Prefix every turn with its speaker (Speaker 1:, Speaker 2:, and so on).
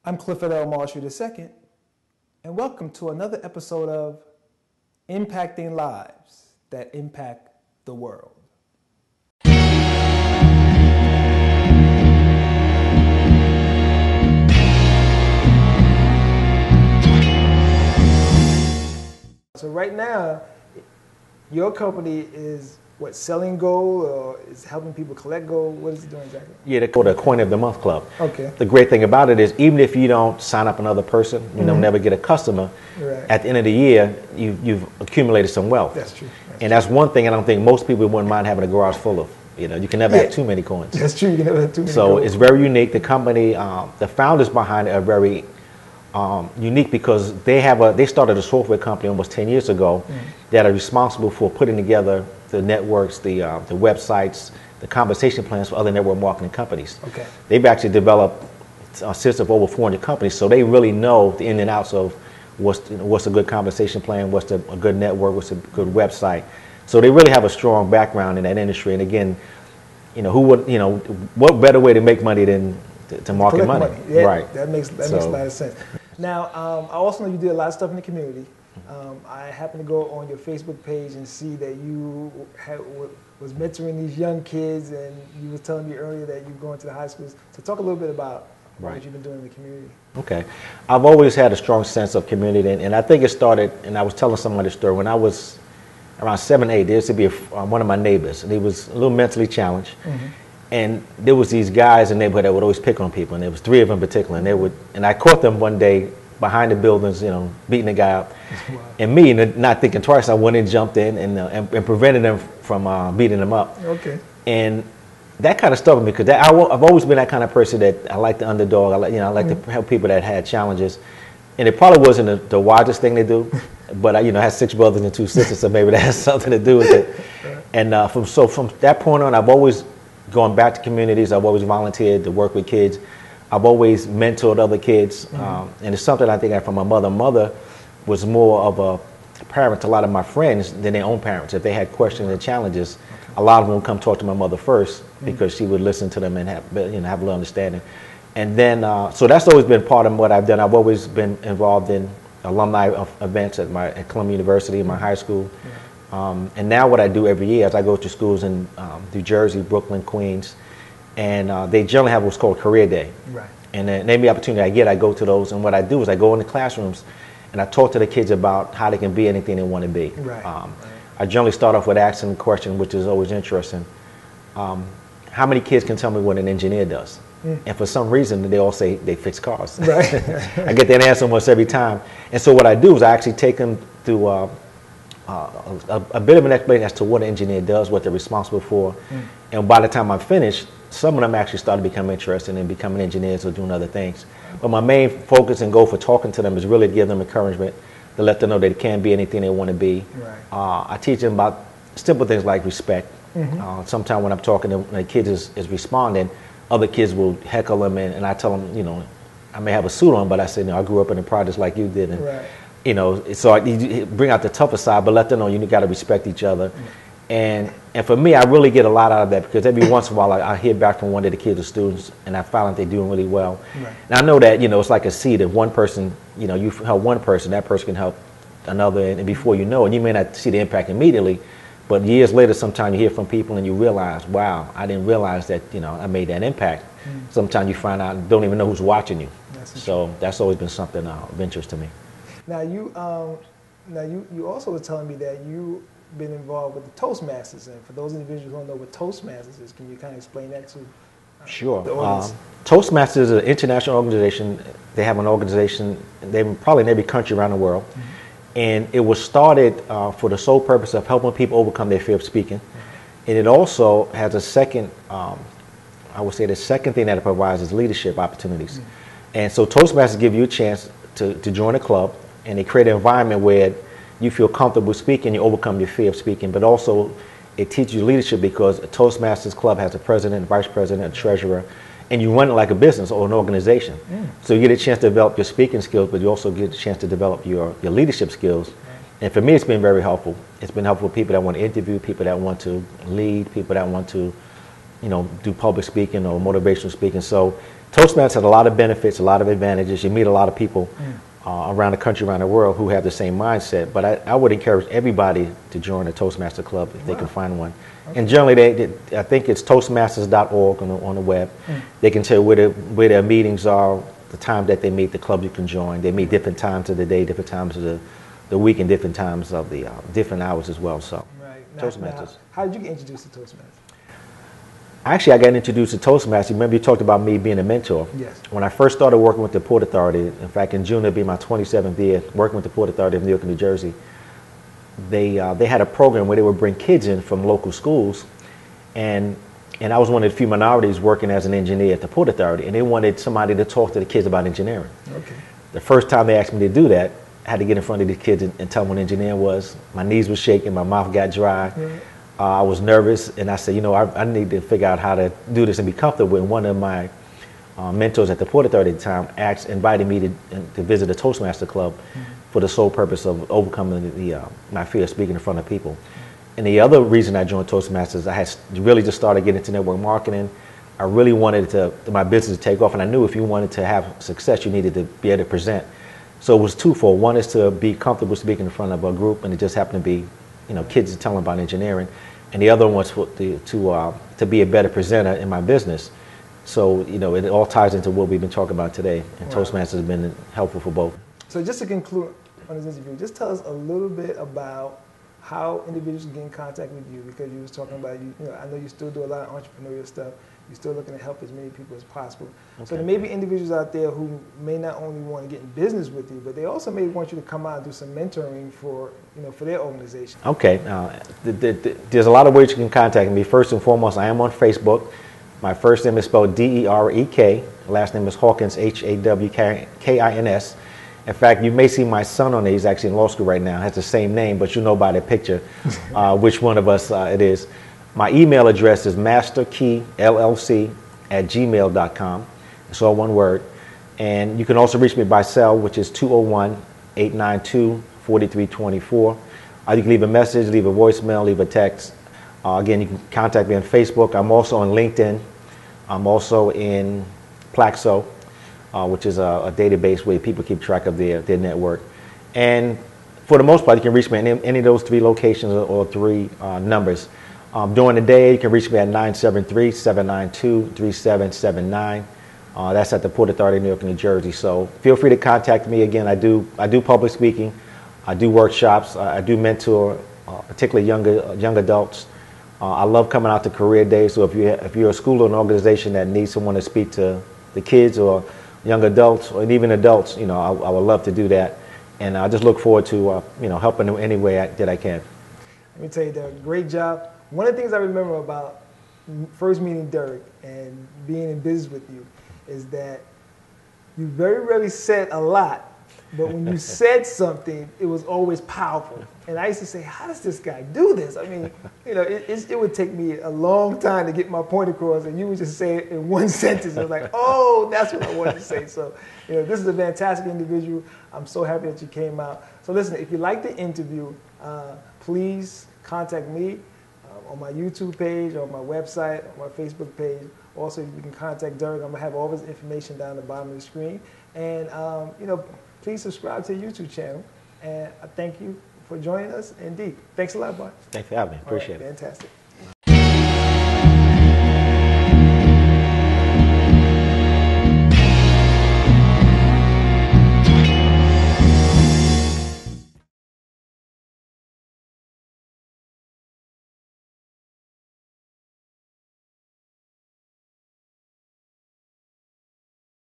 Speaker 1: I'm Clifford II, and welcome to another episode of Impacting Lives That Impact the World. So right now, your company is what, selling gold, or is helping people collect gold? What is it doing exactly?
Speaker 2: Yeah, they call it a Coin of the Month Club.
Speaker 1: Okay.
Speaker 2: The great thing about it is, even if you don't sign up another person, you don't never get a customer,
Speaker 1: Right.
Speaker 2: at the end of the year, you've accumulated some wealth.
Speaker 1: That's true.
Speaker 2: That's one thing I don't think most people wouldn't mind having a garage full of. You know, you can never have too many coins.
Speaker 1: That's true. You can never have too many
Speaker 2: So
Speaker 1: gold.
Speaker 2: it's very unique. The company, the founders behind it are very unique because they started a software company almost 10 years ago that are responsible for putting together the networks, the websites, the compensation plans for other network marketing companies.
Speaker 1: Okay.
Speaker 2: They've actually developed a system of over 400 companies, so they really know the in and outs of what's a good compensation plan, what's a good network, what's a good website. So they really have a strong background in that industry. And again, what better way to make money than to market money?
Speaker 1: Yeah,
Speaker 2: right.
Speaker 1: That makes a lot of sense. Now, I also know you do a lot of stuff in the community. I happen to go on your Facebook page and see that you was mentoring these young kids, and you were telling me earlier that you're going to the high schools. So talk a little bit about what you've been doing in the community.
Speaker 2: Okay. I've always had a strong sense of community, and I think it started, and I was telling somebody the story, when I was around 7, 8, there used to be one of my neighbors, and he was a little mentally challenged. And there was these guys in the neighborhood that would always pick on people, and there was 3 of them in particular, and I caught them one day behind the buildings, beating the guy up. Wow. And me, not thinking twice, I went and jumped in and prevented them from beating them up.
Speaker 1: Okay.
Speaker 2: And that kind of stuck with me because I've always been that kind of person that I like the underdog. I like to help people that had challenges. And it probably wasn't the wisest thing to do, but I had 6 brothers and 2 sisters, so maybe that has something to do with it. And from that point on, I've always gone back to communities. I've always volunteered to work with kids. I've always mentored other kids, and it's something I think I from my mother. Mother was more of a parent to a lot of my friends than their own parents. If they had questions and challenges, a lot of them would come talk to my mother first because she would listen to them and have a little understanding. And then, so that's always been part of what I've done. I've always been involved in alumni events at Columbia University, in my high school. And now what I do every year is I go to schools in New Jersey, Brooklyn, Queens, and they generally have what's called Career Day.
Speaker 1: Right.
Speaker 2: And any opportunity I get, I go to those. And what I do is I go in the classrooms and I talk to the kids about how they can be anything they want to be.
Speaker 1: Right.
Speaker 2: I generally start off with asking the question, which is always interesting. How many kids can tell me what an engineer does? And for some reason, they all say they fix cars.
Speaker 1: Right.
Speaker 2: I get that answer almost every time. And so what I do is I actually take them through a bit of an explanation as to what an engineer does, what they're responsible for. And by the time I'm finished, some of them actually start to become interested in becoming engineers or doing other things. But my main focus and goal for talking to them is really to give them encouragement, to let them know that they can be anything they want to be.
Speaker 1: Right.
Speaker 2: I teach them about simple things like respect. Sometimes when I'm talking to the kids is responding, other kids will heckle them, and I tell them, I may have a suit on, but I say, I grew up in the projects like you did. And,
Speaker 1: right.
Speaker 2: So I bring out the tougher side, but let them know you got to respect each other. And for me, I really get a lot out of that because every once in a while I hear back from one of the kids or students, and I find that they're doing really well.
Speaker 1: Right.
Speaker 2: And I know that, it's like a seed. If one person, you help one person, that person can help another, and before you know it, you may not see the impact immediately, but years later, sometimes you hear from people and you realize, wow, I didn't realize that, I made that impact. Sometimes you find out and don't even know who's watching you. So that's always been something of interest to me.
Speaker 1: Now you also were telling me that you've been involved with the Toastmasters, and for those individuals who don't know what Toastmasters is, can you kind of explain that to
Speaker 2: Sure.
Speaker 1: the audience?
Speaker 2: Toastmasters is an international organization. They have an organization, they're probably in every country around the world. And it was started for the sole purpose of helping people overcome their fear of speaking. And it also has a second, I would say the second thing that it provides is leadership opportunities. And so Toastmasters give you a chance to join a club, and they create an environment where you feel comfortable speaking, you overcome your fear of speaking, but also it teaches you leadership because a Toastmasters club has a president, vice president, a treasurer, and you run it like a business or an organization. So you get a chance to develop your speaking skills, but you also get a chance to develop your leadership skills. And for me, it's been very helpful. It's been helpful for people that want to interview, people that want to lead, people that want to do public speaking or motivational speaking. So Toastmasters has a lot of benefits, a lot of advantages. You meet a lot of people around the country, around the world who have the same mindset. But I would encourage everybody to join a Toastmaster club if they can find one. Okay. And generally, I think it's toastmasters.org on the web. They can tell where their meetings are, the time that they meet, the club you can join. They meet different times of the day, different times of the week, and different times of the different hours as well. So, Toastmasters.
Speaker 1: How did you get introduced to Toastmasters?
Speaker 2: Actually, I got introduced to Toastmasters. Remember you talked about me being a mentor?
Speaker 1: Yes. When
Speaker 2: I first started working with the Port Authority, in fact, in June it'll be my 27th year working with the Port Authority of New York and New Jersey, they had a program where they would bring kids in from local schools, and I was one of the few minorities working as an engineer at the Port Authority, and they wanted somebody to talk to the kids about engineering. Okay. The first time they asked me to do that, I had to get in front of the kids and tell them what engineering was. My knees were shaking, my mouth got dry. I was nervous, and I said, I need to figure out how to do this and be comfortable. And one of my mentors at the Port Authority at the time invited me to visit the Toastmaster Club for the sole purpose of overcoming my fear of speaking in front of people. And the other reason I joined Toastmasters, I had really just started getting into network marketing. I really wanted my business to take off, and I knew if you wanted to have success, you needed to be able to present. So it was twofold. One is to be comfortable speaking in front of a group, and it just happened to be kids telling about engineering, and the other one was to be a better presenter in my business. So it all ties into what we've been talking about today, and Toastmasters has been helpful for both.
Speaker 1: So just to conclude on this interview, just tell us a little bit about how individuals can get in contact with you, because you was talking about I know you still do a lot of entrepreneurial stuff. You're still looking to help as many people as possible. Okay. So there may be individuals out there who may not only want to get in business with you, but they also may want you to come out and do some mentoring for their organization. Okay.
Speaker 2: There's a lot of ways you can contact me. First and foremost, I am on Facebook. My first name is spelled Derek. Last name is Hawkins, Hawkins. In fact, you may see my son on there. He's actually in law school right now. Has the same name, but you know by the picture which one of us it is. My email address is masterkeyllc@gmail.com. It's all one word. And you can also reach me by cell, which is 201-892-4324. You can leave a message, leave a voicemail, leave a text. Again, you can contact me on Facebook. I'm also on LinkedIn. I'm also in Plaxo, which is a database where people keep track of their network. And for the most part, you can reach me in any of those three locations or three numbers. During the day, you can reach me at 973-792-3779. That's at the Port Authority of New York and New Jersey. So feel free to contact me. Again, I do public speaking. I do workshops. I do mentor, particularly young adults. I love coming out to career days. So if you're a school or an organization that needs someone to speak to the kids or young adults or even adults, I would love to do that. And I just look forward to helping them any way that I can.
Speaker 1: Let me tell you, Derek, great job. One of the things I remember about first meeting Derek and being in business with you is that you very rarely said a lot, but when you said something, it was always powerful. And I used to say, how does this guy do this? I mean, it would take me a long time to get my point across, and you would just say it in one sentence. I was like, oh, that's what I wanted to say. So, this is a fantastic individual. I'm so happy that you came out. So listen, if you like the interview, please contact me on my YouTube page, on my website, on my Facebook page. Also, you can contact Derek. I'm going to have all his information down at the bottom of the screen. And, please subscribe to the YouTube channel. And I thank you for joining us. Indeed. Thanks a lot, Bart.
Speaker 2: Thanks for having me. Appreciate it.
Speaker 1: Fantastic.